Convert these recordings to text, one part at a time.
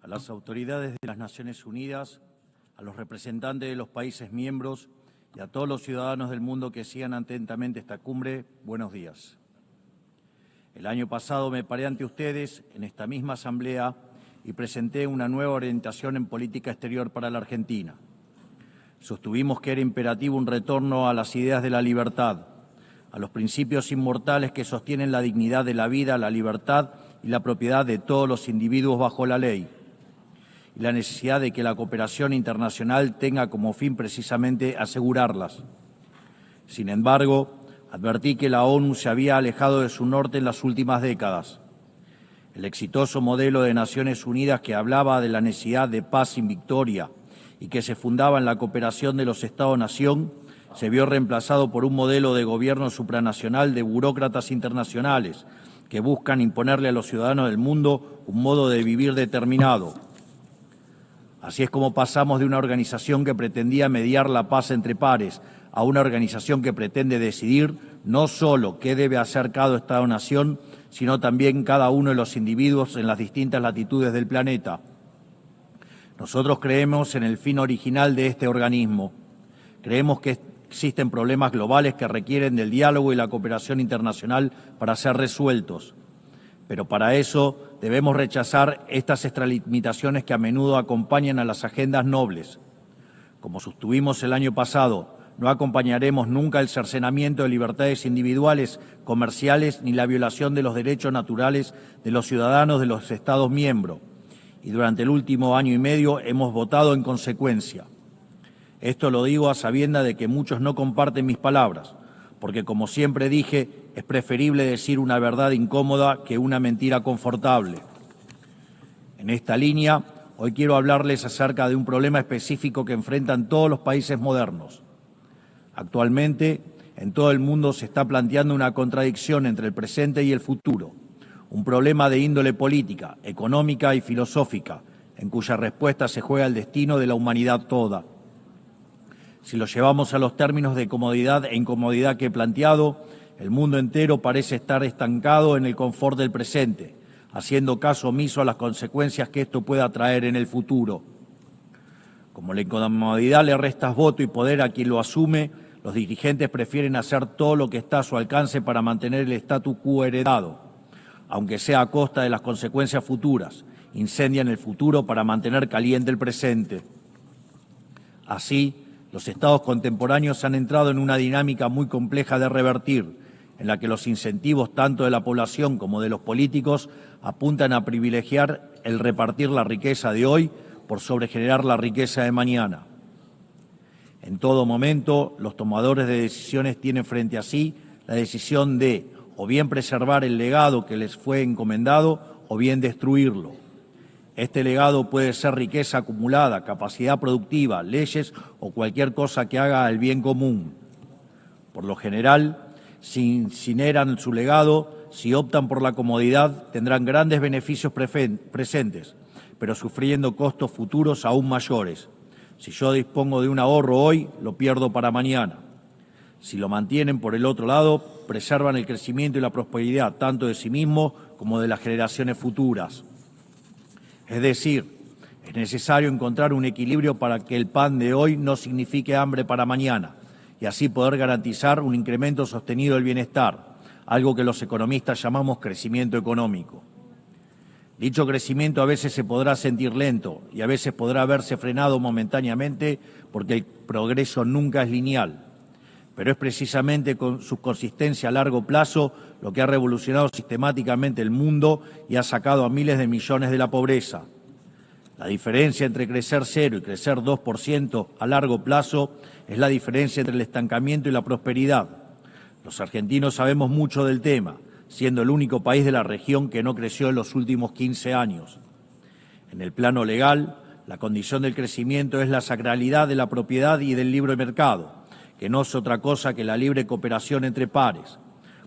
las autoridades de las Naciones Unidas, a los representantes de los países miembros y a todos los ciudadanos del mundo que sigan atentamente esta cumbre, buenos días. El año pasado me paré ante ustedes en esta misma asamblea y presenté una nueva orientación en política exterior para la Argentina. Sostuvimos que era imperativo un retorno a las ideas de la libertad, a los principios inmortales que sostienen la dignidad de la vida, la libertad y la propiedad de todos los individuos bajo la ley, y la necesidad de que la cooperación internacional tenga como fin precisamente asegurarlas. Sin embargo, advertí que la ONU se había alejado de su norte en las últimas décadas. El exitoso modelo de Naciones Unidas que hablaba de la necesidad de paz sin victoria y que se fundaba en la cooperación de los Estados-nación, se vio reemplazado por un modelo de gobierno supranacional de burócratas internacionales que buscan imponerle a los ciudadanos del mundo un modo de vivir determinado. Así es como pasamos de una organización que pretendía mediar la paz entre pares a una organización que pretende decidir no solo qué debe hacer cada Estado-nación, sino también cada uno de los individuos en las distintas latitudes del planeta. Nosotros creemos en el fin original de este organismo. Creemos que existen problemas globales que requieren del diálogo y la cooperación internacional para ser resueltos. Pero para eso debemos rechazar estas extralimitaciones que a menudo acompañan a las agendas nobles. Como sostuvimos el año pasado, no acompañaremos nunca el cercenamiento de libertades individuales, comerciales, ni la violación de los derechos naturales de los ciudadanos de los Estados miembros. Y durante el último año y medio hemos votado en consecuencia. Esto lo digo a sabiendas de que muchos no comparten mis palabras, porque como siempre dije, es preferible decir una verdad incómoda que una mentira confortable. En esta línea, hoy quiero hablarles acerca de un problema específico que enfrentan todos los países modernos. Actualmente, en todo el mundo se está planteando una contradicción entre el presente y el futuro, un problema de índole política, económica y filosófica, en cuya respuesta se juega el destino de la humanidad toda. Si lo llevamos a los términos de comodidad e incomodidad que he planteado, el mundo entero parece estar estancado en el confort del presente, haciendo caso omiso a las consecuencias que esto pueda traer en el futuro. Como la incomodidad le resta voto y poder a quien lo asume, los dirigentes prefieren hacer todo lo que está a su alcance para mantener el statu quo heredado, aunque sea a costa de las consecuencias futuras. Incendian el futuro para mantener caliente el presente. Así, los estados contemporáneos han entrado en una dinámica muy compleja de revertir, en la que los incentivos tanto de la población como de los políticos apuntan a privilegiar el repartir la riqueza de hoy por sobre generar la riqueza de mañana. En todo momento, los tomadores de decisiones tienen frente a sí la decisión de o bien preservar el legado que les fue encomendado o bien destruirlo. Este legado puede ser riqueza acumulada, capacidad productiva, leyes o cualquier cosa que haga el bien común. Por lo general, si incineran su legado, si optan por la comodidad, tendrán grandes beneficios presentes, pero sufriendo costos futuros aún mayores. Si yo dispongo de un ahorro hoy, lo pierdo para mañana. Si lo mantienen por el otro lado, preservan el crecimiento y la prosperidad tanto de sí mismos como de las generaciones futuras. Es decir, es necesario encontrar un equilibrio para que el pan de hoy no signifique hambre para mañana y así poder garantizar un incremento sostenido del bienestar, algo que los economistas llamamos crecimiento económico. Dicho crecimiento a veces se podrá sentir lento y a veces podrá verse frenado momentáneamente porque el progreso nunca es lineal, pero es precisamente con su consistencia a largo plazo lo que ha revolucionado sistemáticamente el mundo y ha sacado a miles de millones de la pobreza. La diferencia entre crecer 0 y crecer 2% a largo plazo es la diferencia entre el estancamiento y la prosperidad. Los argentinos sabemos mucho del tema, siendo el único país de la región que no creció en los últimos 15 años. En el plano legal, la condición del crecimiento es la sacralidad de la propiedad y del libre mercado, que no es otra cosa que la libre cooperación entre pares.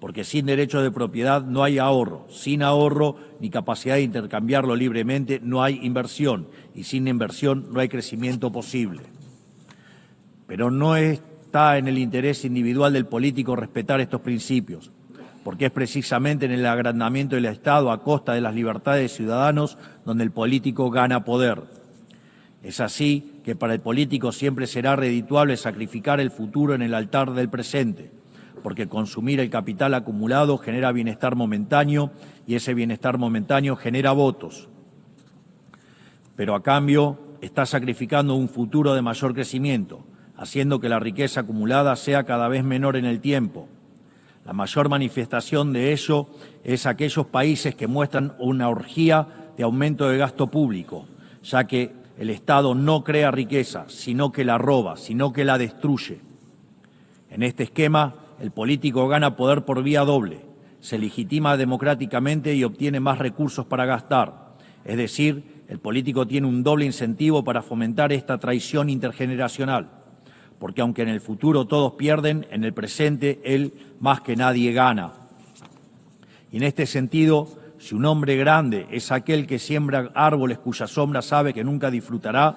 Porque sin derecho de propiedad no hay ahorro, sin ahorro ni capacidad de intercambiarlo libremente no hay inversión y sin inversión no hay crecimiento posible. Pero no está en el interés individual del político respetar estos principios. porque es precisamente en el agrandamiento del Estado a costa de las libertades de ciudadanos donde el político gana poder. Es así que para el político siempre será redituable sacrificar el futuro en el altar del presente, porque consumir el capital acumulado genera bienestar momentáneo y ese bienestar momentáneo genera votos. Pero a cambio está sacrificando un futuro de mayor crecimiento, haciendo que la riqueza acumulada sea cada vez menor en el tiempo. La mayor manifestación de ello es aquellos países que muestran una orgía de aumento de gasto público, ya que el Estado no crea riqueza, sino que la roba, sino que la destruye. En este esquema, el político gana poder por vía doble, se legitima democráticamente y obtiene más recursos para gastar. Es decir, el político tiene un doble incentivo para fomentar esta traición intergeneracional, porque aunque en el futuro todos pierden, en el presente él más que nadie gana. Y en este sentido, si un hombre grande es aquel que siembra árboles cuya sombra sabe que nunca disfrutará,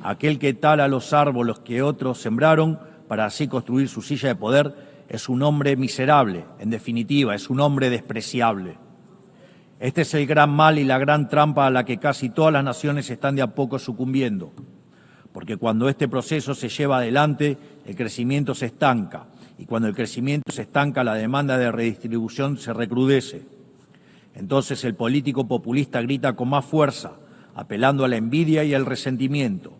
aquel que tala los árboles que otros sembraron para así construir su silla de poder, es un hombre miserable, en definitiva, es un hombre despreciable. Este es el gran mal y la gran trampa a la que casi todas las naciones están de a poco sucumbiendo, porque cuando este proceso se lleva adelante, el crecimiento se estanca, y cuando el crecimiento se estanca, la demanda de redistribución se recrudece. Entonces el político populista grita con más fuerza, apelando a la envidia y al resentimiento.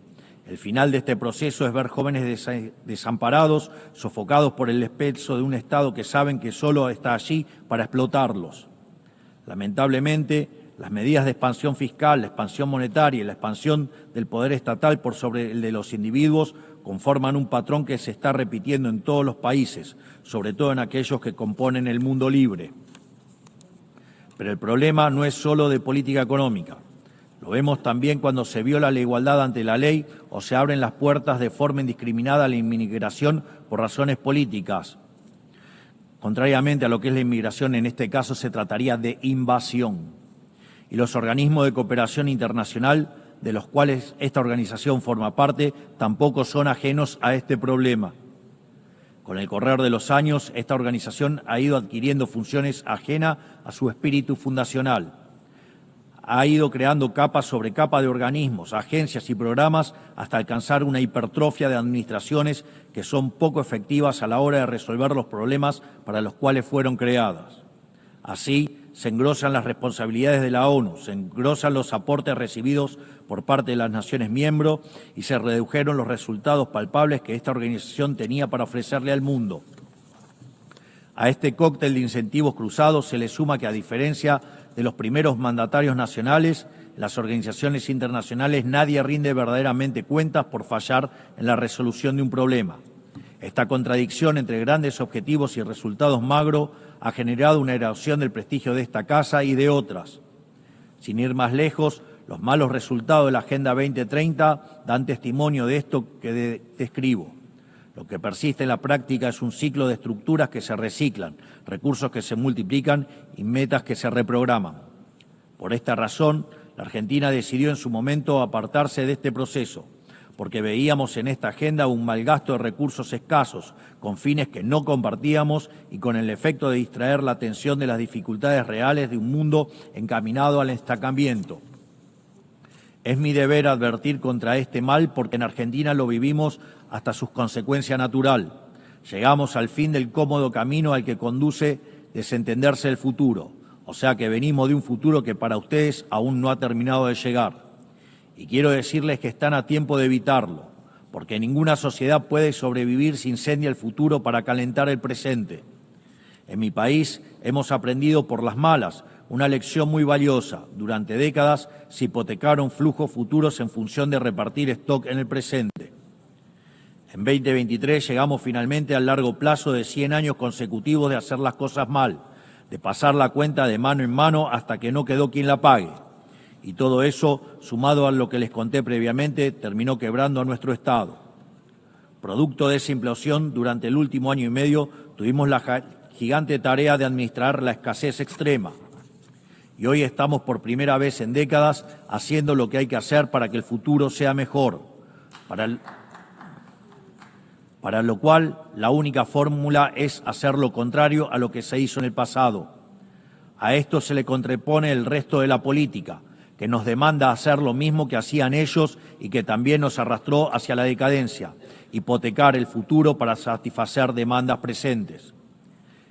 El final de este proceso es ver jóvenes desamparados, sofocados por el peso de un Estado que saben que solo está allí para explotarlos. Lamentablemente, las medidas de expansión fiscal, la expansión monetaria y la expansión del poder estatal por sobre el de los individuos conforman un patrón que se está repitiendo en todos los países, sobre todo en aquellos que componen el mundo libre. Pero el problema no es solo de política económica. Lo vemos también cuando se viola la igualdad ante la ley o se abren las puertas de forma indiscriminada a la inmigración por razones políticas. Contrariamente a lo que es la inmigración, en este caso se trataría de invasión. Y los organismos de cooperación internacional, de los cuales esta organización forma parte, tampoco son ajenos a este problema. Con el correr de los años, esta organización ha ido adquiriendo funciones ajenas a su espíritu fundacional. Ha ido creando capa sobre capa de organismos, agencias y programas hasta alcanzar una hipertrofia de administraciones que son poco efectivas a la hora de resolver los problemas para los cuales fueron creadas. Así, se engrosan las responsabilidades de la ONU, se engrosan los aportes recibidos por parte de las naciones miembros y se redujeron los resultados palpables que esta organización tenía para ofrecerle al mundo. A este cóctel de incentivos cruzados se le suma que, a diferencia de los primeros mandatarios nacionales, en las organizaciones internacionales nadie rinde verdaderamente cuentas por fallar en la resolución de un problema. Esta contradicción entre grandes objetivos y resultados magros ha generado una erosión del prestigio de esta casa y de otras. Sin ir más lejos, los malos resultados de la Agenda 2030 dan testimonio de esto que describo. Lo que persiste en la práctica es un ciclo de estructuras que se reciclan, recursos que se multiplican y metas que se reprograman. Por esta razón, la Argentina decidió en su momento apartarse de este proceso, porque veíamos en esta agenda un malgasto de recursos escasos, con fines que no compartíamos y con el efecto de distraer la atención de las dificultades reales de un mundo encaminado al estancamiento. Es mi deber advertir contra este mal porque en Argentina lo vivimos hasta su consecuencia natural. Llegamos al fin del cómodo camino al que conduce desentenderse el futuro, o sea que venimos de un futuro que para ustedes aún no ha terminado de llegar. Y quiero decirles que están a tiempo de evitarlo, porque ninguna sociedad puede sobrevivir si incendia el futuro para calentar el presente. En mi país hemos aprendido por las malas una lección muy valiosa. Durante décadas se hipotecaron flujos futuros en función de repartir stock en el presente. En 2023 llegamos finalmente al largo plazo de 100 años consecutivos de hacer las cosas mal, de pasar la cuenta de mano en mano hasta que no quedó quien la pague. Y todo eso, sumado a lo que les conté previamente, terminó quebrando a nuestro Estado. Producto de esa implosión, durante el último año y medio tuvimos la gigante tarea de administrar la escasez extrema. Y hoy estamos por primera vez en décadas haciendo lo que hay que hacer para que el futuro sea mejor. para lo cual la única fórmula es hacer lo contrario a lo que se hizo en el pasado. A esto se le contrapone el resto de la política, que nos demanda hacer lo mismo que hacían ellos y que también nos arrastró hacia la decadencia, hipotecar el futuro para satisfacer demandas presentes.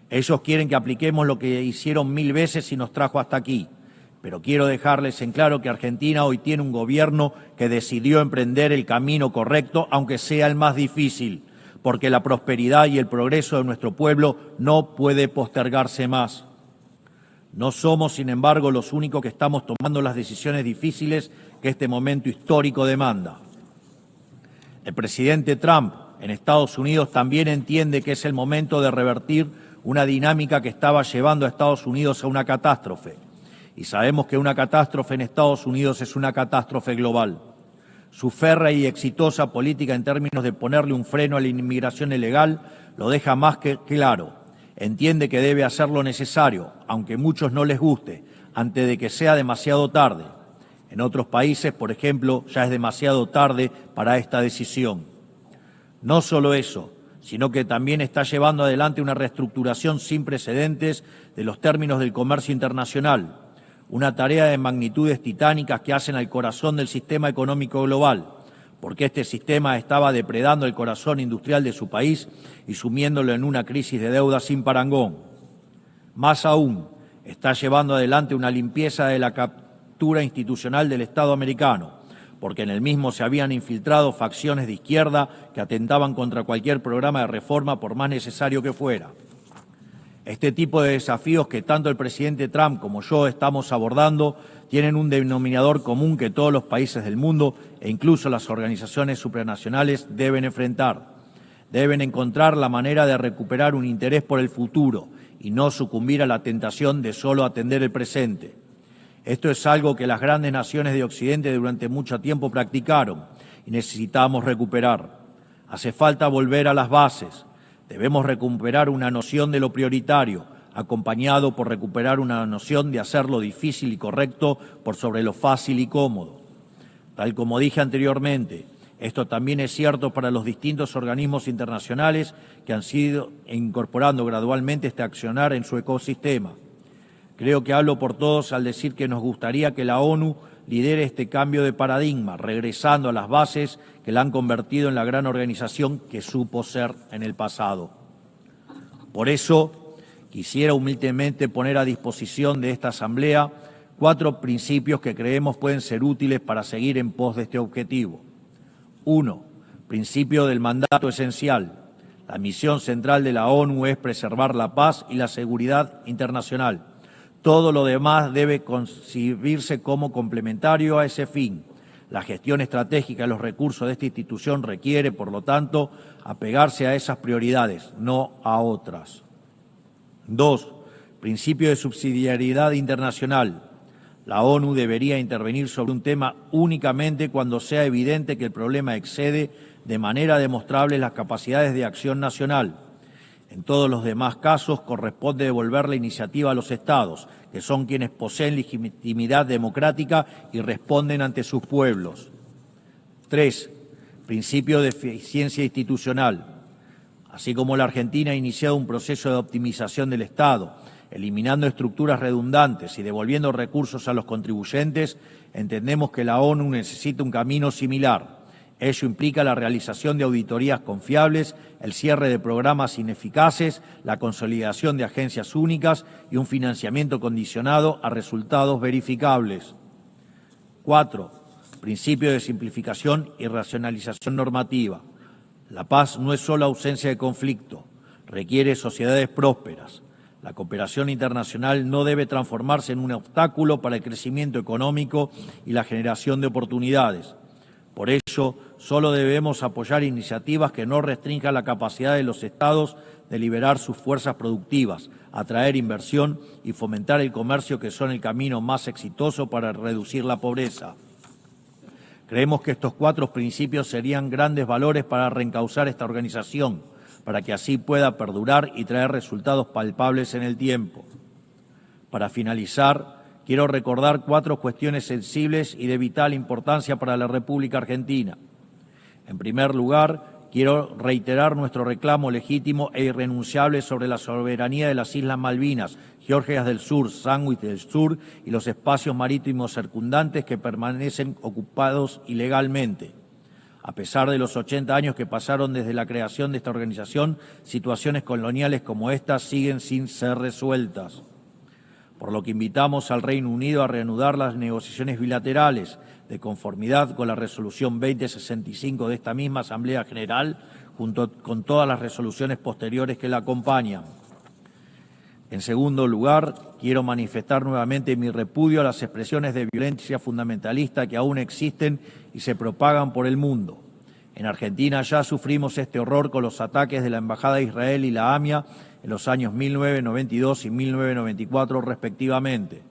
Ellos quieren que apliquemos lo que hicieron 1000 veces y nos trajo hasta aquí, pero quiero dejarles en claro que Argentina hoy tiene un gobierno que decidió emprender el camino correcto, aunque sea el más difícil, porque la prosperidad y el progreso de nuestro pueblo no puede postergarse más. No somos, sin embargo, los únicos que estamos tomando las decisiones difíciles que este momento histórico demanda. El presidente Trump en Estados Unidos también entiende que es el momento de revertir una dinámica que estaba llevando a Estados Unidos a una catástrofe. Y sabemos que una catástrofe en Estados Unidos es una catástrofe global. Su férrea y exitosa política en términos de ponerle un freno a la inmigración ilegal lo deja más que claro. Entiende que debe hacer lo necesario, aunque a muchos no les guste, antes de que sea demasiado tarde. En otros países, por ejemplo, ya es demasiado tarde para esta decisión. No solo eso, sino que también está llevando adelante una reestructuración sin precedentes de los términos del comercio internacional, una tarea de magnitudes titánicas que hacen al corazón del sistema económico global, porque este sistema estaba depredando el corazón industrial de su país y sumiéndolo en una crisis de deuda sin parangón. Más aún, está llevando adelante una limpieza de la captura institucional del Estado americano, porque en el mismo se habían infiltrado facciones de izquierda que atentaban contra cualquier programa de reforma por más necesario que fuera. Este tipo de desafíos que tanto el presidente Trump como yo estamos abordando tienen un denominador común que todos los países del mundo e incluso las organizaciones supranacionales deben enfrentar. Deben encontrar la manera de recuperar un interés por el futuro y no sucumbir a la tentación de solo atender el presente. Esto es algo que las grandes naciones de Occidente durante mucho tiempo practicaron y necesitamos recuperar. Hace falta volver a las bases. Debemos recuperar una noción de lo prioritario, acompañado por recuperar una noción de hacer lo difícil y correcto por sobre lo fácil y cómodo. Tal como dije anteriormente, esto también es cierto para los distintos organismos internacionales que han sido incorporando gradualmente este accionar en su ecosistema. Creo que hablo por todos al decir que nos gustaría que la ONU lidere este cambio de paradigma, regresando a las bases que la han convertido en la gran organización que supo ser en el pasado. Por eso, quisiera humildemente poner a disposición de esta Asamblea 4 principios que creemos pueden ser útiles para seguir en pos de este objetivo. 1. Principio del mandato esencial. La misión central de la ONU es preservar la paz y la seguridad internacional. Todo lo demás debe concebirse como complementario a ese fin. La gestión estratégica de los recursos de esta institución requiere, por lo tanto, apegarse a esas prioridades, no a otras. 2. Principio de subsidiariedad internacional. La ONU debería intervenir sobre un tema únicamente cuando sea evidente que el problema excede de manera demostrable las capacidades de acción nacional. En todos los demás casos corresponde devolver la iniciativa a los Estados, que son quienes poseen legitimidad democrática y responden ante sus pueblos. 3. Principio de eficiencia institucional. Así como la Argentina ha iniciado un proceso de optimización del Estado, eliminando estructuras redundantes y devolviendo recursos a los contribuyentes, entendemos que la ONU necesita un camino similar. Ello implica la realización de auditorías confiables, el cierre de programas ineficaces, la consolidación de agencias únicas y un financiamiento condicionado a resultados verificables. 4. Principio de simplificación y racionalización normativa. La paz no es solo ausencia de conflicto, requiere sociedades prósperas. La cooperación internacional no debe transformarse en un obstáculo para el crecimiento económico y la generación de oportunidades. Por ello, solo debemos apoyar iniciativas que no restrinjan la capacidad de los Estados de liberar sus fuerzas productivas, atraer inversión y fomentar el comercio, que son el camino más exitoso para reducir la pobreza. Creemos que estos 4 principios serían grandes valores para reencauzar esta organización, para que así pueda perdurar y traer resultados palpables en el tiempo. Para finalizar, quiero recordar 4 cuestiones sensibles y de vital importancia para la República Argentina. En primer lugar, quiero reiterar nuestro reclamo legítimo e irrenunciable sobre la soberanía de las Islas Malvinas, Georgias del Sur, Sandwich del Sur y los espacios marítimos circundantes que permanecen ocupados ilegalmente. A pesar de los 80 años que pasaron desde la creación de esta organización, situaciones coloniales como esta siguen sin ser resueltas. Por lo que invitamos al Reino Unido a reanudar las negociaciones bilaterales de conformidad con la resolución 2065 de esta misma Asamblea General, junto con todas las resoluciones posteriores que la acompañan. En segundo lugar, quiero manifestar nuevamente mi repudio a las expresiones de violencia fundamentalista que aún existen y se propagan por el mundo. En Argentina ya sufrimos este horror con los ataques de la Embajada de Israel y la AMIA en los años 1992 y 1994 respectivamente.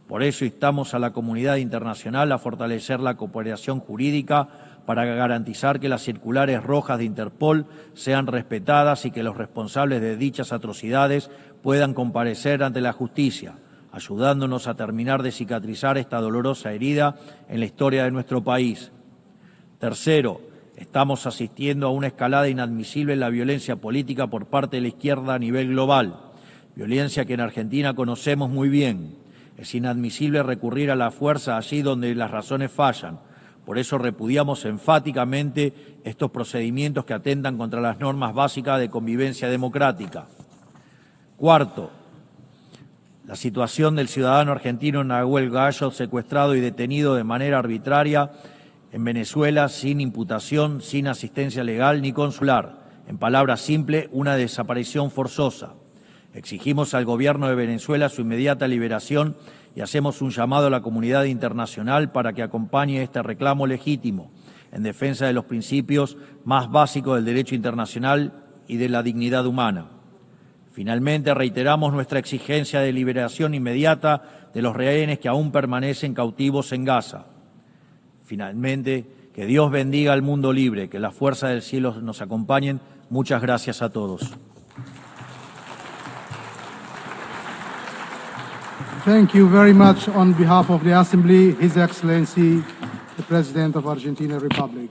Por eso instamos a la comunidad internacional a fortalecer la cooperación jurídica para garantizar que las circulares rojas de Interpol sean respetadas y que los responsables de dichas atrocidades puedan comparecer ante la justicia, ayudándonos a terminar de cicatrizar esta dolorosa herida en la historia de nuestro país. Tercero, estamos asistiendo a una escalada inadmisible en la violencia política por parte de la izquierda a nivel global, violencia que en Argentina conocemos muy bien. Es inadmisible recurrir a la fuerza allí donde las razones fallan. Por eso repudiamos enfáticamente estos procedimientos que atentan contra las normas básicas de convivencia democrática. Cuarto, la situación del ciudadano argentino Nahuel Gallo, secuestrado y detenido de manera arbitraria en Venezuela sin imputación, sin asistencia legal ni consular. En palabras simples, una desaparición forzosa. Exigimos al gobierno de Venezuela su inmediata liberación y hacemos un llamado a la comunidad internacional para que acompañe este reclamo legítimo en defensa de los principios más básicos del derecho internacional y de la dignidad humana. Finalmente, reiteramos nuestra exigencia de liberación inmediata de los rehenes que aún permanecen cautivos en Gaza. Finalmente, que Dios bendiga al mundo libre, que las fuerzas del cielo nos acompañen. Muchas gracias a todos. Thank you very much on behalf of the Assembly, His Excellency, the President of Argentina Republic.